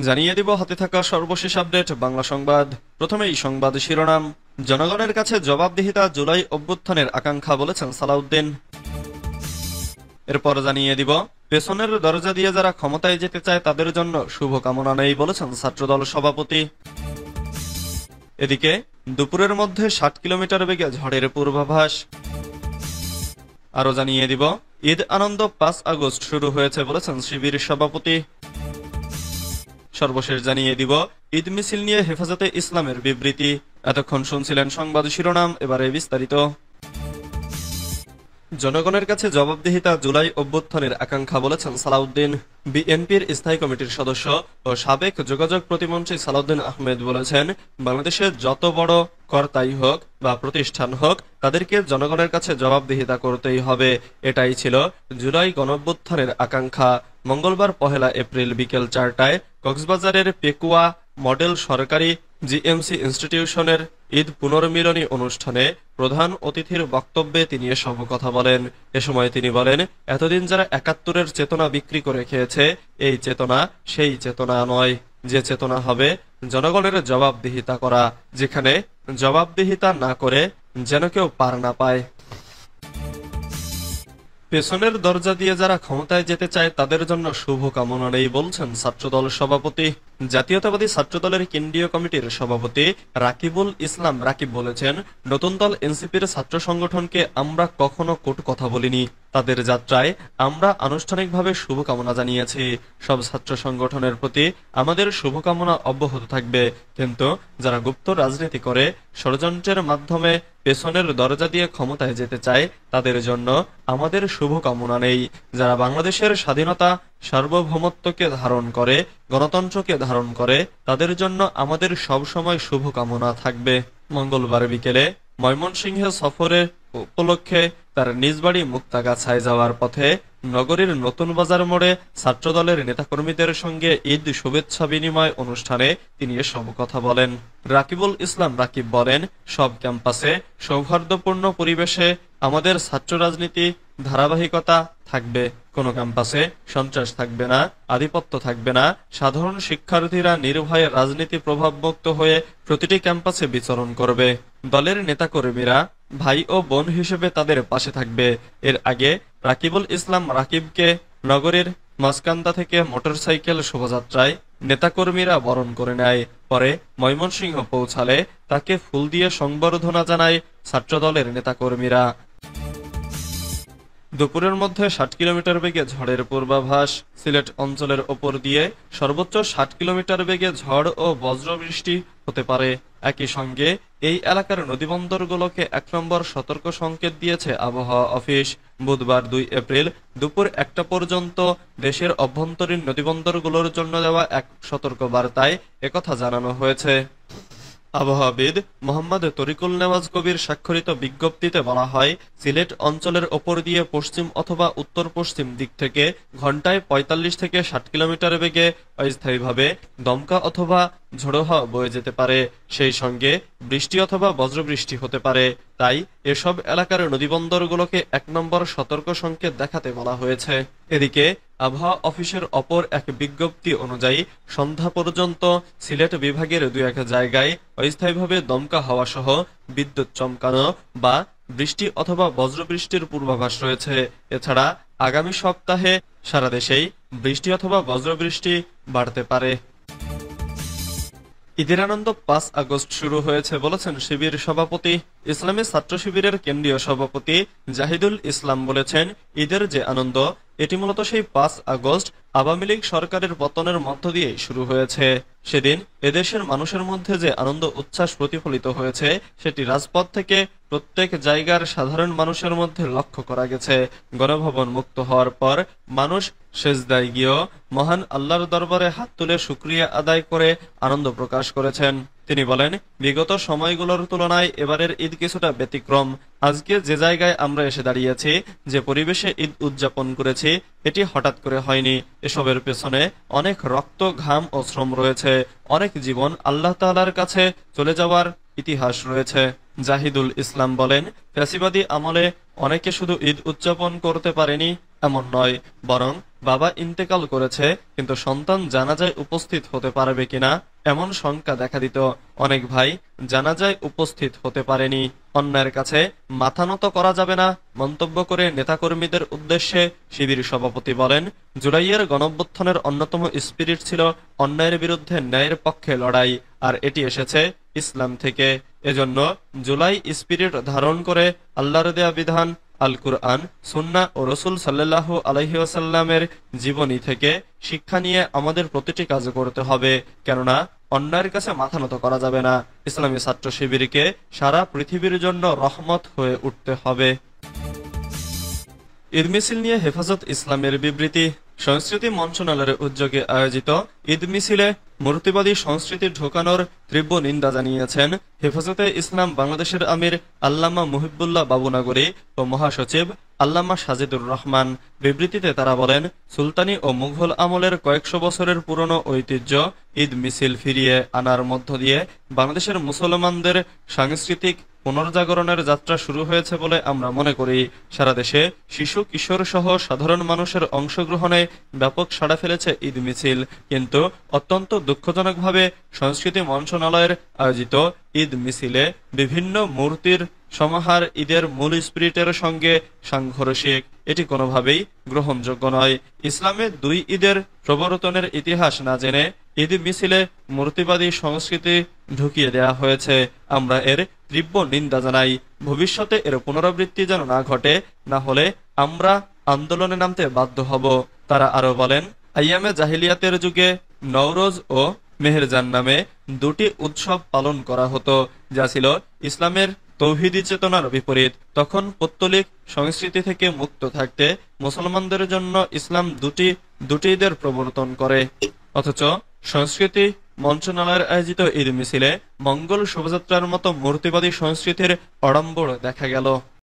জানিয়ে দিব হাতে থাকা সর্বশেষ আপডেট বাংলা সংবাদ। প্রথমেই সংবাদ শিরোনাম। জনগণের কাছে জবাবদিহিতা জুলাই অভ্যুত্থানের আকাঙ্ক্ষা বলেছেন সালাউদ্দিন। এরপর জানিয়ে দিব পেছনের দরজা দিয়ে যারা ক্ষমতায় যেতে চায় তাদের জন্য শুভকামনা নেই বলেছেন ছাত্রদল সভাপতি। এদিকে দুপুরের মধ্যে ৬০ কিলোমিটার বেগে ঝড়ের পূর্বাভাস। আরো জানিয়ে দিব ঈদ আনন্দ ৫ আগস্ট শুরু হয়েছে বলেছেন শিবির সভাপতি। সর্বশেষ জানিয়ে দিব ঈদ মিছিল নিয়ে হেফাজতে ইসলামের বিবৃতি। এতক্ষণ শুনছিলেন সংবাদ শিরোনাম, এবারে বিস্তারিত। জনগণের কাছে জবাবদিহিতা জুলাই অভ্যুত্থানের আকাঙ্ক্ষা বলেছেন সালাউদ্দিন। বিএনপির স্থায়ী কমিটির সদস্য ও সাবেক যোগাযোগ প্রতিমন্ত্রী সালাউদ্দিন আহমেদ বলেছেন, বাংলাদেশে যত বড় কর্তাই হোক বা প্রতিষ্ঠান হোক, তাদেরকে জনগণের কাছে জবাবদিহিতা করতেই হবে। এটাই ছিল জুলাই গণঅভ্যুত্থানের আকাঙ্ক্ষা। মঙ্গলবার ১ এপ্রিল বিকেল ৪টায় কক্সবাজারের পেকুয়া মডেল সরকারি জিএমসি ইনস্টিটিউশনের ঈদ পুনর্মিলনী অনুষ্ঠানে প্রধান অতিথির বক্তব্যে তিনি এসব কথা বলেন। এ সময় তিনি বলেন, এতদিন যারা ৭১-এর চেতনা বিক্রি করে খেয়েছে, এই চেতনা সেই চেতনা নয়। যে চেতনা হবে জনগণের জবাবদিহিতা করা, যেখানে জবাবদিহিতা না করে যেন কেউ পার না পায়। পেছনের দরজা দিয়ে যারা ক্ষমতায় যেতে চায় তাদের জন্য শুভকামনা নেই বলছেন ছাত্রদল সভাপতি। জাতীয়তাবাদী ছাত্রদলের কেন্দ্রীয় কমিটির সভাপতি রাকিবুল ইসলাম রাকিব বলেছেন, নতুন দল এনসিপির ছাত্র সংগঠনকে আমরা কখনো কটু কথা বলিনি। তাদের যাত্রায় আমরা আনুষ্ঠানিকভাবে শুভকামনা জানিয়েছি। সব ছাত্র সংগঠনের প্রতি আমাদের শুভকামনা অব্যাহত থাকবে, কিন্তু যারা গুপ্ত রাজনীতি করে ষড়যন্ত্রের মাধ্যমে পেছনের দরজা দিয়ে ক্ষমতায় যেতে চায় তাদের জন্য আমাদের শুভকামনা নেই। যারা বাংলাদেশের স্বাধীনতা সার্বভৌমত্বকে ধারণ করে, গণতন্ত্রকে ধারণ করে, তাদের জন্য আমাদের সবসময় শুভকামনা থাকবে। মঙ্গলবার বিকেলে ময়মনসিংহ সফরে উপলক্ষে তার নিজ বাড়ি মুক্তাগাছায় যাওয়ার পথে নগরীর নতুন বাজার মোড়ে ছাত্রদলের নেতাকর্মীদের সঙ্গে ঈদ শুভেচ্ছা বিনিময় অনুষ্ঠানে তিনি এসব কথা বলেন। রাকিবুল ইসলাম রাকিব বলেন, সব ক্যাম্পাসে সৌহার্দ্যপূর্ণ পরিবেশে আমাদের ছাত্র রাজনীতি ধারাবাহিকতা থাকবে। কোনো ক্যাম্পাসে সন্ত্রাস থাকবে না, আধিপত্য থাকবে না। সাধারণ শিক্ষার্থীরা নির্ভয়ে রাজনীতি প্রভাবমুক্ত হয়ে প্রতিটি ক্যাম্পাসে বিচরণ করবে। দলের নেতাকর্মীরা ভাই ও বোন হিসেবে তাদের পাশে থাকবে। এর আগে রাকিবুল ইসলাম রাকিবকে নগরীর মাসকান্দা থেকে মোটরসাইকেল শোভাযাত্রায় নেতাকর্মীরা বরণ করে নেয়। পরে ময়মনসিংহ পৌঁছালে তাকে ফুল দিয়ে সংবর্ধনা জানায় ছাত্রদলের নেতাকর্মীরা। দুপুরের মধ্যে ৬০ কিলোমিটার বেগে ঝড়ের পূর্বাভাস। সিলেট অঞ্চলের ওপর দিয়ে সর্বোচ্চ ৬০ কিলোমিটার বেগে ঝড় ও বজ্রবৃষ্টি হতে পারে। একই সঙ্গে এই এলাকার নদীবন্দরগুলোকে ১ নম্বর সতর্ক সংকেত দিয়েছে আবহাওয়া অফিস। বুধবার ২ এপ্রিল দুপুর ১টা পর্যন্ত দেশের অভ্যন্তরীণ নদীবন্দরগুলোর জন্য দেওয়া এক সতর্ক বার্তায় একথা জানানো হয়েছে। আবহাওয়াবিদ মোহাম্মদ তরিকুল নেওয়াজ কবির স্বাক্ষরিত বিজ্ঞপ্তিতে বলা হয়, সিলেট অঞ্চলের ওপর দিয়ে পশ্চিম অথবা উত্তর পশ্চিম দিক থেকে ঘন্টায় ৪৫ থেকে ৬০ কিলোমিটার বেগে অস্থায়ীভাবে দমকা অথবা ঝোড়ো হাওয়া বয়ে যেতে পারে। সেই সঙ্গে বৃষ্টি অথবা বজ্রবৃষ্টি হতে পারে। তাই এসব এলাকার নদীবন্দরগুলোকে ১ নম্বর সতর্ক সংকেত দেখাতে বলা হয়েছে। এদিকে আবহাওয়া অফিসের অপর এক বিজ্ঞপ্তি অনুযায়ী সন্ধ্যা পর্যন্ত সিলেট বিভাগের ২-১ জায়গায় অস্থায়ীভাবে দমকা হাওয়া সহ বিদ্যুৎ চমকানো বা বৃষ্টি অথবা বজ্রবৃষ্টির পূর্বাভাস রয়েছে। এছাড়া আগামী সপ্তাহে সারা দেশেই বৃষ্টি অথবা বজ্রবৃষ্টি বাড়তে পারে। ঈদের আনন্দ ৫ আগস্ট শুরু হয়েছে বলেছেন শিবির সভাপতি। ইসলামী ছাত্র শিবিরের কেন্দ্রীয় সভাপতি জাহিদুল ইসলাম বলেছেন, ঈদের যে আনন্দ এটি মূলত সেই ৫ আগস্ট আওয়ামী লীগ সরকারের পতনের মধ্য দিয়েই শুরু হয়েছে। সেদিন এদেশের মানুষের মধ্যে যে আনন্দ উচ্ছ্বাস প্রতিফলিত হয়েছে সেটি রাজপথ থেকে প্রত্যেক জায়গার সাধারণ মানুষের মধ্যে লক্ষ্য করা গেছে। গণভবন মুক্ত হওয়ার পর মানুষ সেজদায় গিয়েও মহান আল্লাহর দরবারে হাত তুলে শুকরিয়া আদায় করে আনন্দ প্রকাশ করেছেন। তিনি বলেন, বিগত সময়গুলোর তুলনায় এবারের ঈদ কিছুটা ব্যতিক্রম। আজকে যে জায়গায় আমরা এসে দাঁড়িয়েছি, যে পরিবেশে ঈদ উদযাপন করেছি, এটি হঠাৎ করে হয়নি। এসবের পেছনে অনেক রক্ত, ঘাম ও শ্রম রয়েছে। অনেক জীবন আল্লাহ তাআলার কাছে চলে যাওয়ার ইতিহাস রয়েছে। জাহিদুল ইসলাম বলেন, ফ্যাসিবাদী আমলে অনেকে শুধু ঈদ উদযাপন করতে পারেনি এমন নয়, বরং বাবা ইন্তেকাল করেছে কিন্তু সন্তান জানাজায় উপস্থিত হতে পারবে কিনা এমন শঙ্কা দেখা দিত। অনেক ভাই জানাজায় উপস্থিত হতে পারেনি। অন্যায়ের কাছে মাথা নত করা যাবে না মন্তব্য করে নেতাকর্মীদের উদ্দেশ্যে শিবির সভাপতি বলেন, জুলাইয়ের গণঅভ্যুত্থানের অন্যতম স্পিরিট ছিল অন্যায়ের বিরুদ্ধে ন্যায়ের পক্ষে লড়াই, আর এটি এসেছে ইসলাম থেকে। এজন্য জুলাই স্পিরিট ধারণ করে আল্লাহর দেয়া বিধান আল কুরআন, সুন্নাহ ও রাসূল সাল্লাল্লাহু আলাইহি ওয়াসাল্লামের জীবনী থেকে শিক্ষা নিয়ে আমাদের প্রতিটি কাজ করতে হবে, কেননা অন্যায়ের কাছে মাথা নত করা যাবে না। ইসলামী ছাত্র শিবিরকে সারা পৃথিবীর জন্য রহমত হয়ে উঠতে হবে। ঈদ মিছিল নিয়ে হেফাজত ইসলামের বিবৃতি। সংস্কৃতি মন্ত্রণালয়ের উদ্যোগে আয়োজিত ঈদ মিছিলে মূর্তিবাদী সংস্কৃতি ঢোকানোর তীব্র নিন্দা জানিয়েছেন হেফাজতে ইসলাম বাংলাদেশের আমির আল্লামা মুহিবুল্লাহ বাবুনগরী ও মহাসচিব আল্লামা সাজিদুর রহমান। বিবৃতিতে তারা বলেন, সুলতানি ও মুঘল আমলের কয়েকশো বছরের পুরনো ঐতিহ্য ঈদ মিছিল ফিরিয়ে আনার মধ্য দিয়ে বাংলাদেশের মুসলমানদের সাংস্কৃতিক পুনর্জাগরণের যাত্রা শুরু হয়েছে বলে আমরা মনে করি। সারা দেশে শিশু কিশোর সহ সাধারণ মানুষের অংশগ্রহণে ব্যাপক সাড়া ফেলেছে ঈদ মিছিল, কিন্তু অত্যন্ত দুঃখজনকভাবে সংস্কৃতি মন্ত্রণালয়ের আয়োজিত ঈদ মিছিলে বিভিন্ন মূর্তির সমাহার ঈদের মূল স্পিরিটের সঙ্গে সাংঘর্ষিক। এটি কোনোভাবেই গ্রহণযোগ্য নয়। ইসলামে দুই ঈদের প্রবর্তনের ইতিহাস না জেনে ঈদ মিছিলে মূর্তিবাদী সংস্কৃতি ঢুকিয়ে দেয়া হয়েছে। আমরা এর তীব্র নিন্দা জানাই। ভবিষ্যতে এর পুনরাবৃত্তি যেন না ঘটে, না হলে আমরা আন্দোলনে নামতে বাধ্য হব। তারা আরো বলেন, আইয়ামে জাহিলিয়াতের যুগে নওরোজ ও মেহেরজান নামে দুটি উৎসব পালন করা হতো, যা ছিল ইসলামের তৌহিদি চেতনার বিপরীত। তখন পৌত্তলিক সংস্কৃতি থেকে মুক্ত থাকতে মুসলমানদের জন্য ইসলাম দুটি ঈদের প্রবর্তন করে। অথচ সংস্কৃতি মন্ত্রণালয়ের আয়োজিত ঈদ মিছিলে মঙ্গল শোভাযাত্রার মতো মূর্তিবাদী সংস্কৃতির অড়ম্বর দেখা গেল।